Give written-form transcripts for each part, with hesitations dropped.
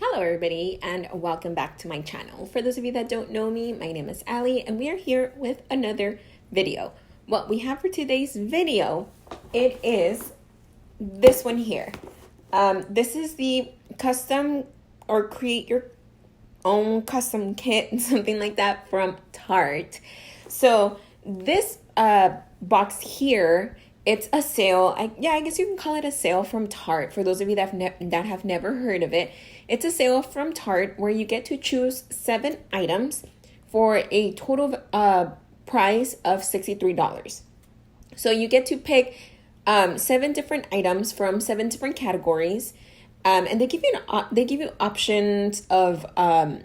Hello everybody and welcome back to my channel. For those of you that don't know me, my name is Ali and we are here with another video. What we have for today's video, it is this one here. This is the custom or create your own custom kit, something like that from Tarte. So this box here, it's a sale. I guess you can call it a sale from Tarte. For those of you that have never heard of it, it's a sale from Tarte where you get to choose 7 items for a total price of $63. So you get to pick 7 different items from 7 different categories, and they give you options of a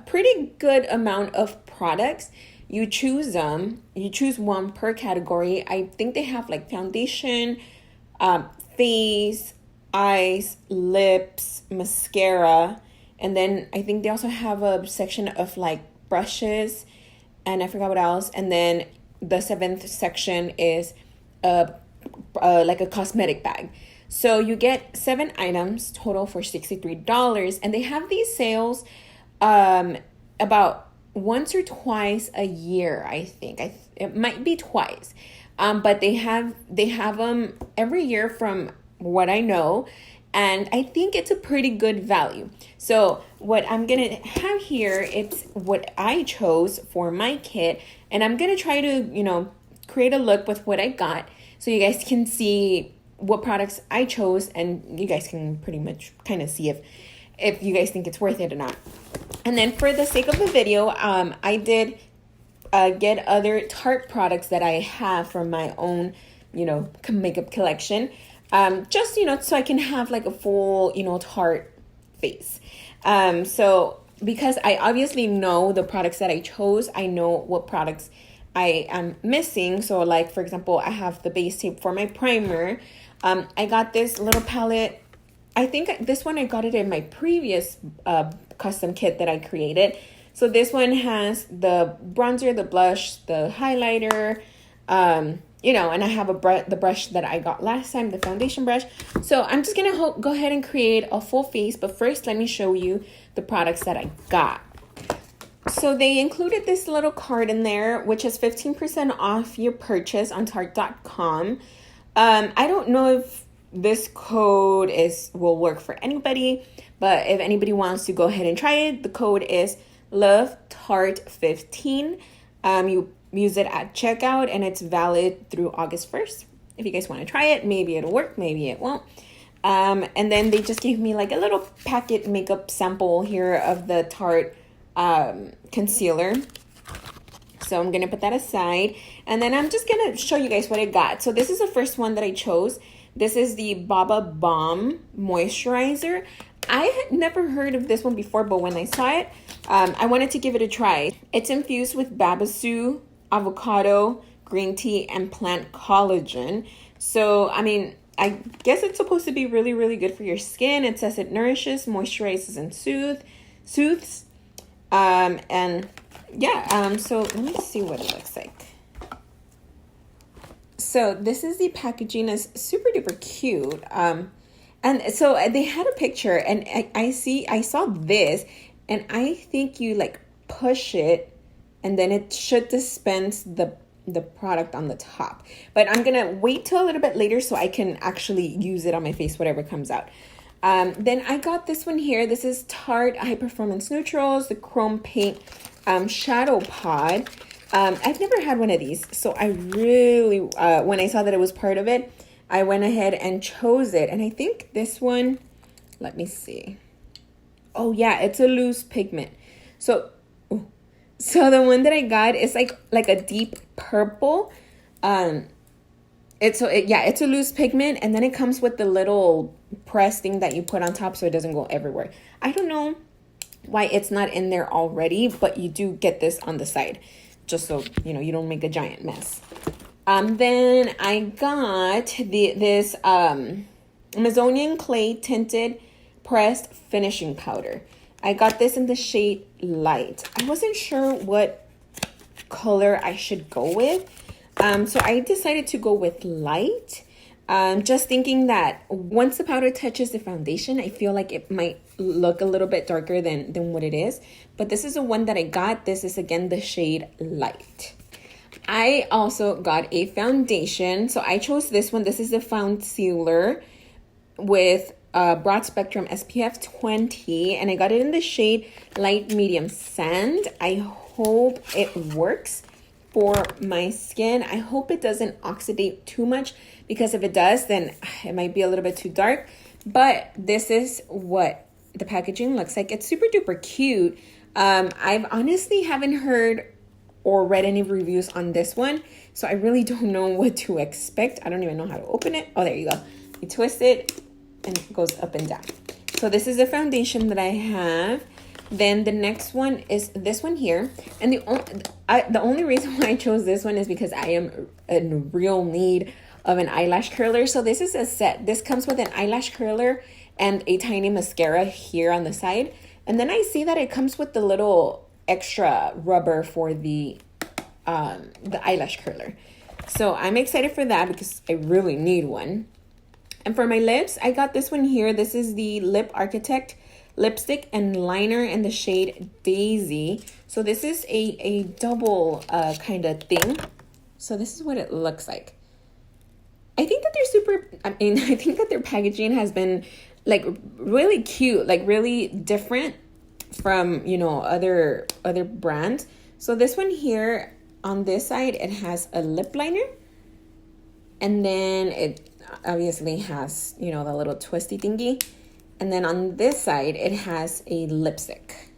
pretty good amount of products. You choose them. You choose one per category. I think they have like foundation, face, eyes, lips, mascara, and then I think they also have a section of like brushes, and I forgot what else. And then the 7th section is like a cosmetic bag. So you get 7 items total for $63, and they have these sales about once or twice a year. I think it might be twice, but they have them every year from what I know, and I think it's a pretty good value. So what I'm gonna have here, it's what I chose for my kit, and I'm gonna try to create a look with what I got so you guys can see what products I chose, and you guys can pretty much kind of see if you guys think it's worth it or not. And then for the sake of the video, I did get other Tarte products that I have from my own, makeup collection. Just, so I can have like a full, Tarte face. So because I obviously know the products that I chose, I know what products I am missing. So like, for example, I have the base tape for my primer. I got this little palette. I think this one, I got it in my previous custom kit that I created. So this one has the bronzer, the blush, the highlighter, and I have the brush that I got last time, the foundation brush. So I'm just going to go ahead and create a full face. But first, let me show you the products that I got. So they included this little card in there, which is 15% off your purchase on Tarte.com. I don't know if this code will work for anybody, but if anybody wants to go ahead and try it, the code is LoveTarte15. You use it at checkout, and it's valid through August 1st. If you guys want to try it, maybe it'll work, maybe it won't. And then they just gave me like a little packet makeup sample here of the Tarte concealer. So I'm going to put that aside. And then I'm just going to show you guys what I got. So this is the first one that I chose. This is the Balm Moisturizer. I had never heard of this one before, but when I saw it, I wanted to give it a try. It's infused with babasu, avocado, green tea, and plant collagen. So, I mean, I guess it's supposed to be really, really good for your skin. It says it nourishes, moisturizes, and soothes. So let me see what it looks like. So this is the packaging. Is super duper cute. And so they had a picture, and I saw this, and I think you like push it, and then it should dispense the product on the top. But I'm gonna wait till a little bit later so I can actually use it on my face, whatever comes out. Then I got this one here. This is Tarte High Performance Neutrals, the Chrome Paint Shadow Pod. I've never had one of these, so I really, when I saw that it was part of it, I went ahead and chose it. And I think this one, let me see. Oh yeah, it's a loose pigment. So the one that I got is like a deep purple. It's a loose pigment, and then it comes with the little press thing that you put on top so it doesn't go everywhere. I don't know why it's not in there already, but you do get this on the side, just so you don't make a giant mess. Then I got this Amazonian Clay Tinted Pressed Finishing Powder. I got this in the shade Light. I wasn't sure what color I should go with, so I decided to go with Light. Just thinking that once the powder touches the foundation, I feel like it might look a little bit darker than what it is. But this is the one that I got. This is, again, the shade Light. I also got a foundation. So I chose this one. This is the Concealer with broad spectrum SPF 20. And I got it in the shade Light Medium Sand. I hope it works for my skin. I hope it doesn't oxidate too much, because if it does, then it might be a little bit too dark. But this is what the packaging looks like. It's super duper cute. I've honestly haven't heard or read any reviews on this one, so I really don't know what to expect. I don't even know how to open it. Oh, there you go. You twist it and it goes up and down. So this is the foundation that I have. Then the next one is this one here. And the only reason why I chose this one is because I am in real need of an eyelash curler. So this is a set. This comes with an eyelash curler and a tiny mascara here on the side. And then I see that it comes with the little extra rubber for the eyelash curler. So I'm excited for that because I really need one. And for my lips, I got this one here. This is the Lip Architect lipstick and liner in the shade Daisy. So this is a double kind of thing. So this is what it looks like. I think that I think that their packaging has been like really cute, like really different from, you know, other brands. So this one here on this side, it has a lip liner, and then it obviously has, you know, the little twisty thingy. And then on this side, it has a lipstick.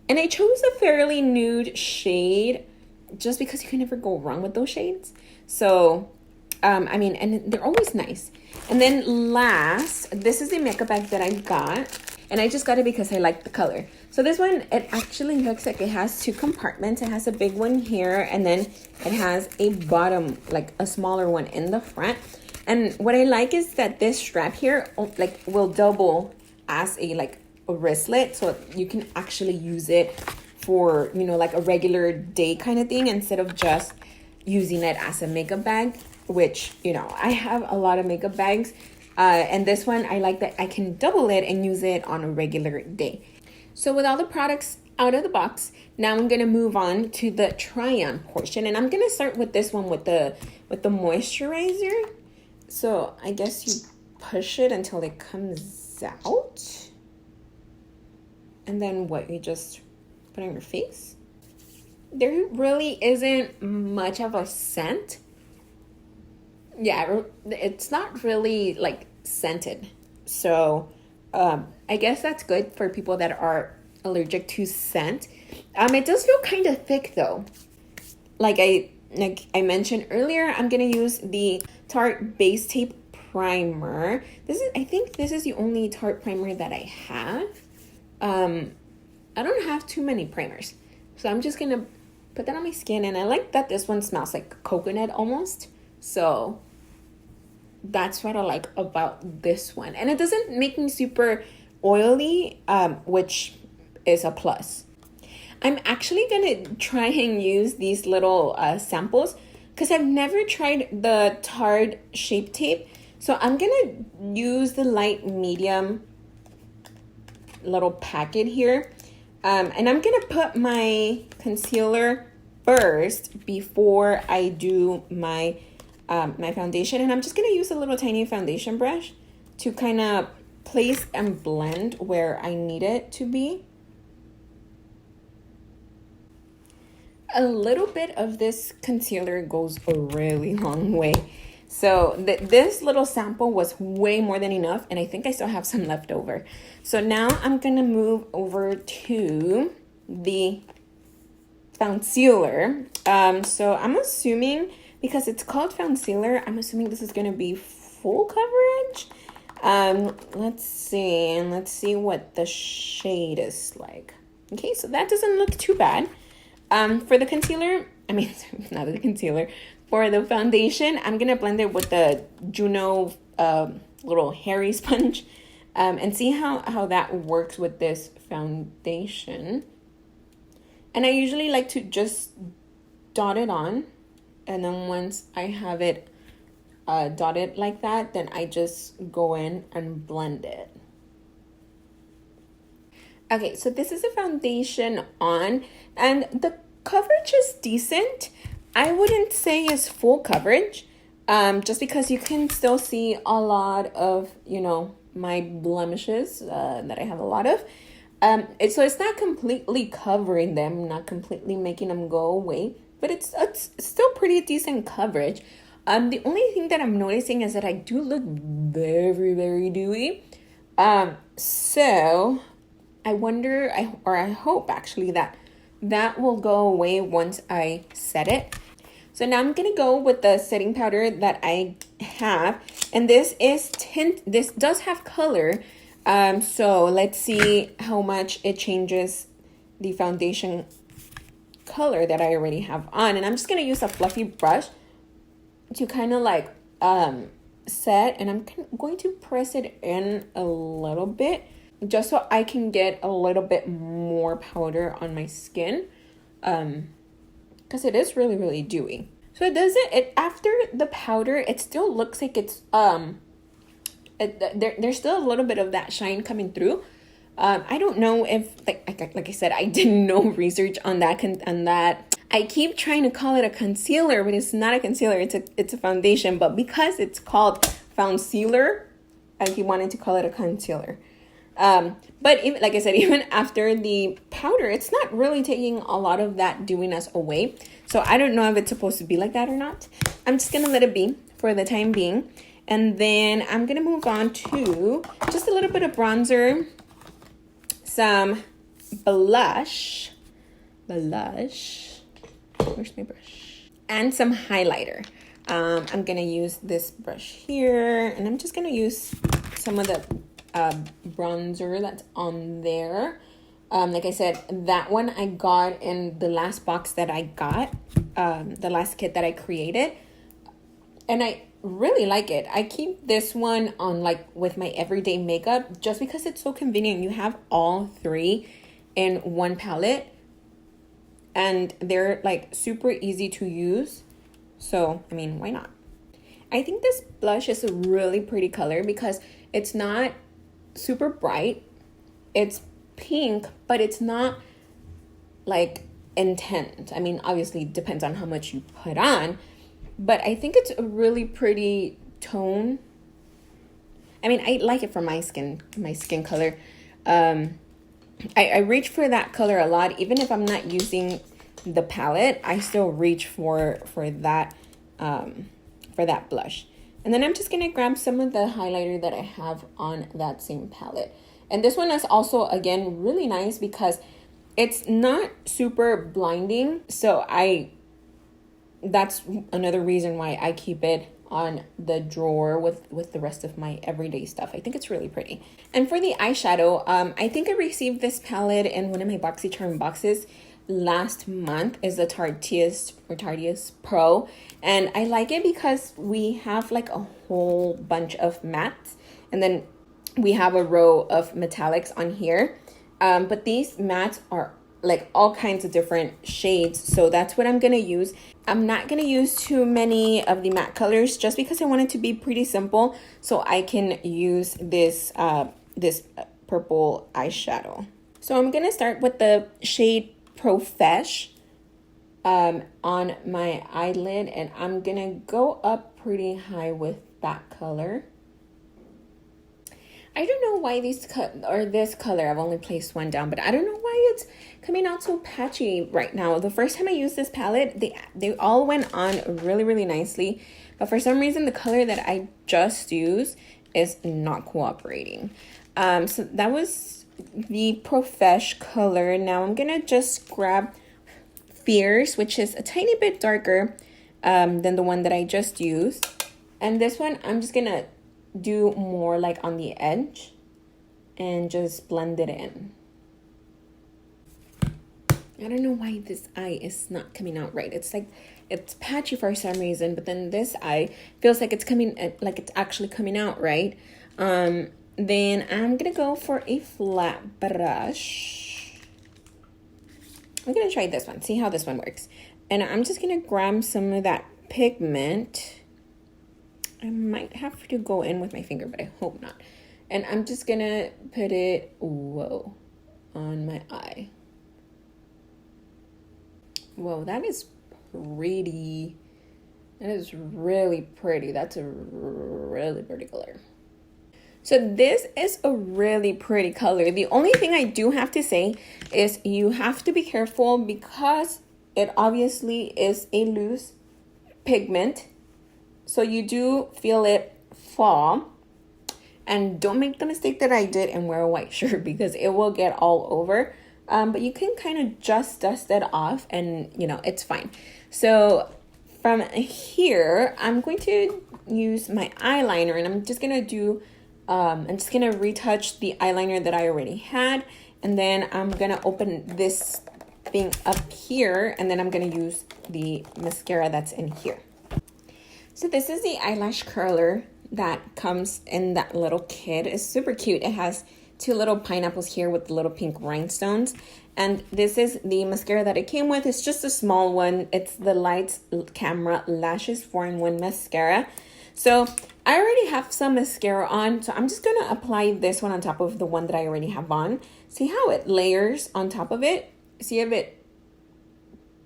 And I chose a fairly nude shade just because you can never go wrong with those shades. So, I mean, and they're always nice. And then last, this is the makeup bag that I got. And I just got it because I like the color. So this one, it actually looks like it has two compartments. It has a big one here, and then it has a bottom, like a smaller one in the front. And what I like is that this strap here, like, will double as a wristlet, so you can actually use it for, you know, like a regular day kind of thing, instead of just using it as a makeup bag, which, you know, I have a lot of makeup bags. And this one, I like that I can double it and use it on a regular day. So with all the products out of the box, now I'm going to move on to the try-on portion. And I'm going to start with this one with the moisturizer. So I guess you push it until it comes out. And then what, you just put on your face? There really isn't much of a scent. Yeah, it's not really like scented. So I guess that's good for people that are allergic to scent. It does feel kind of thick though. Like I mentioned earlier, I'm gonna use the Tarte Base Tape Primer. I think this is the only Tarte primer that I have. I don't have too many primers, so I'm just gonna put that on my skin. And I like that this one smells like coconut almost. So that's what I like about this one. And it doesn't make me super oily, which is a plus. I'm actually going to try and use these little samples because I've never tried the Tarte Shape Tape. So I'm going to use the light medium little packet here. And I'm going to put my concealer first before I do my my foundation. And I'm just going to use a little tiny foundation brush to kind of place and blend where I need it to be. A little bit of this concealer goes a really long way. So this little sample was way more than enough, and I think I still have some left over. So now I'm going to move over to the concealer. So I'm assuming, because it's called concealer, I'm assuming this is going to be full coverage. Let's see what the shade is like. Okay, so that doesn't look too bad. For the concealer, not the concealer, for the foundation, I'm going to blend it with the Juno little hairy sponge and see how that works with this foundation. And I usually like to just dot it on. And then once I have it dotted like that, then I just go in and blend it. Okay, so this is a foundation on, and the coverage is decent. I wouldn't say it's full coverage, just because you can still see a lot of, you know, my blemishes that I have a lot of. So it's not completely covering them, not completely making them go away, but it's still pretty decent coverage. The only thing that I'm noticing is that I do look very, very dewy. So I wonder, I hope actually that will go away once I set it. So now I'm gonna go with the setting powder that I have, and this is this does have color. So let's see how much it changes the foundation color that I already have on. And I'm just gonna use a fluffy brush to kind of like set, and I'm going to press it in a little bit just so I can get a little bit more powder on my skin, because it is really, really dewy. So it doesn't, after the powder, it still looks like it's there's still a little bit of that shine coming through. I don't know if, like I said, I did no research on that. I keep trying to call it a concealer, but it's not a concealer. It's a foundation. But because it's called Foundsealer, I keep wanting to call it a concealer. But even, like I said, even after the powder, it's not really taking a lot of that dewiness away. So I don't know if it's supposed to be like that or not. I'm just gonna let it be for the time being. And then I'm gonna move on to just a little bit of bronzer, some blush, where's my brush? And some highlighter. I'm gonna use this brush here, and I'm just gonna use some of the bronzer that's on there. Like I said, that one I got in the last box that I got, the last kit that I created, and I really like it. I keep this one on like with my everyday makeup just because it's so convenient. You have all three in one palette, and they're like super easy to use. So, I mean, why not? I think this blush is a really pretty color because it's not super bright. It's pink, but it's not like intense. I mean, obviously it depends on how much you put on, but I think it's a really pretty tone. I mean, I like it for my skin color. I reach for that color a lot. Even if I'm not using the palette, I still reach for that blush. And then I'm just gonna grab some of the highlighter that I have on that same palette. And this one is also, again, really nice because it's not super blinding. So that's another reason why I keep it on the drawer with the rest of my everyday stuff. I think it's really pretty. And for the eyeshadow, I think I received this palette in one of my BoxyCharm boxes last month. Is the Tarte Pro, and I like it because we have like a whole bunch of mattes, and then we have a row of metallics on here, but these mattes are like all kinds of different shades, so that's what I'm gonna use. I'm not gonna use too many of the matte colors just because I want it to be pretty simple, so I can use this this purple eyeshadow. So I'm gonna start with the shade Profesh on my eyelid, and I'm gonna go up pretty high with that color. I don't know why this color, I've only placed one down, but I don't know why it's coming out so patchy right now. The first time I used this palette, they all went on really, really nicely, but for some reason the color that I just used is not cooperating. So that was the Profesh color. Now I'm gonna just grab Fierce, which is a tiny bit darker than the one that I just used, and this one I'm just gonna do more like on the edge and just blend it in. I don't know why this eye is not coming out right. It's like it's patchy for some reason, but then this eye feels like it's coming, like it's actually coming out right. Then I'm gonna go for a flat brush. I'm gonna try this one, see how this one works. And I'm just gonna grab some of that pigment. I might have to go in with my finger, but I hope not. And I'm just gonna put it, whoa, on my eye. Whoa, that is pretty. That is really pretty. That's a really pretty color. So this is a really pretty color. The only thing I do have to say is you have to be careful because it obviously is a loose pigment. So you do feel it fall. And don't make the mistake that I did and wear a white shirt because it will get all over. But you can kind of just dust it off and, you know, it's fine. So from here, I'm going to use my eyeliner and I'm just going to retouch the eyeliner that I already had. And then I'm going to open this thing up here and then I'm going to use the mascara that's in here. So this is the eyelash curler that comes in that little kit. It's super cute. It has two little pineapples here with the little pink rhinestones. And this is the mascara that it came with. It's just a small one. It's the Lights Camera Lashes 4-in-1 mascara. So I already have some mascara on. So I'm just going to apply this one on top of the one that I already have on. See how it layers on top of it? See if it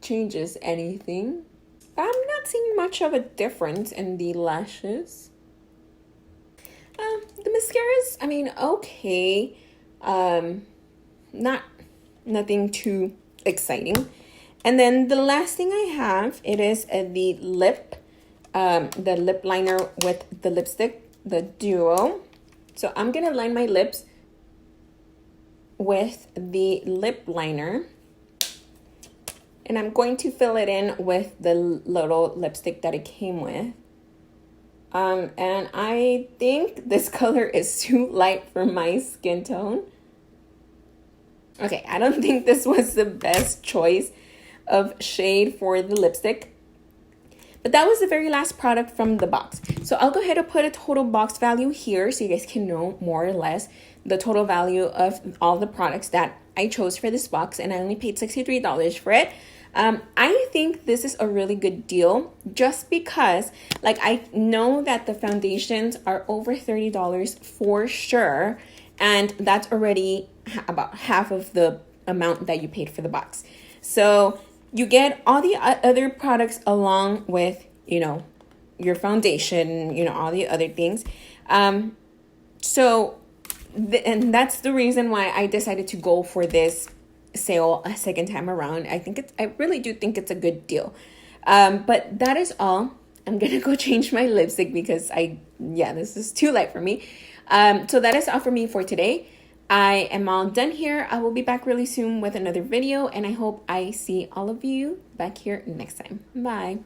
changes anything. I'm not seeing much of a difference in the lashes. The mascaras, I mean, okay. Nothing too exciting. And then the last thing I have, it is the lip liner with the lipstick, the Duo. So I'm going to line my lips with the lip liner. And I'm going to fill it in with the little lipstick that it came with. And I think this color is too light for my skin tone. Okay, I don't think this was the best choice of shade for the lipstick. But that was the very last product from the box. So I'll go ahead and put a total box value here so you guys can know more or less the total value of all the products that I chose for this box. And I only paid $63 for it. I think this is a really good deal just because, like, I know that the foundations are over $30 for sure, and that's already about half of the amount that you paid for the box. So you get all the other products along with, you know, your foundation, you know, all the other things. And that's the reason why I decided to go for this sale a second time around. I really do think it's a good deal. But that is all. I'm gonna go change my lipstick because this is too light for me. So that is all for me for today. I am all done here. I will be back really soon with another video, and I hope I see all of you back here next time. Bye.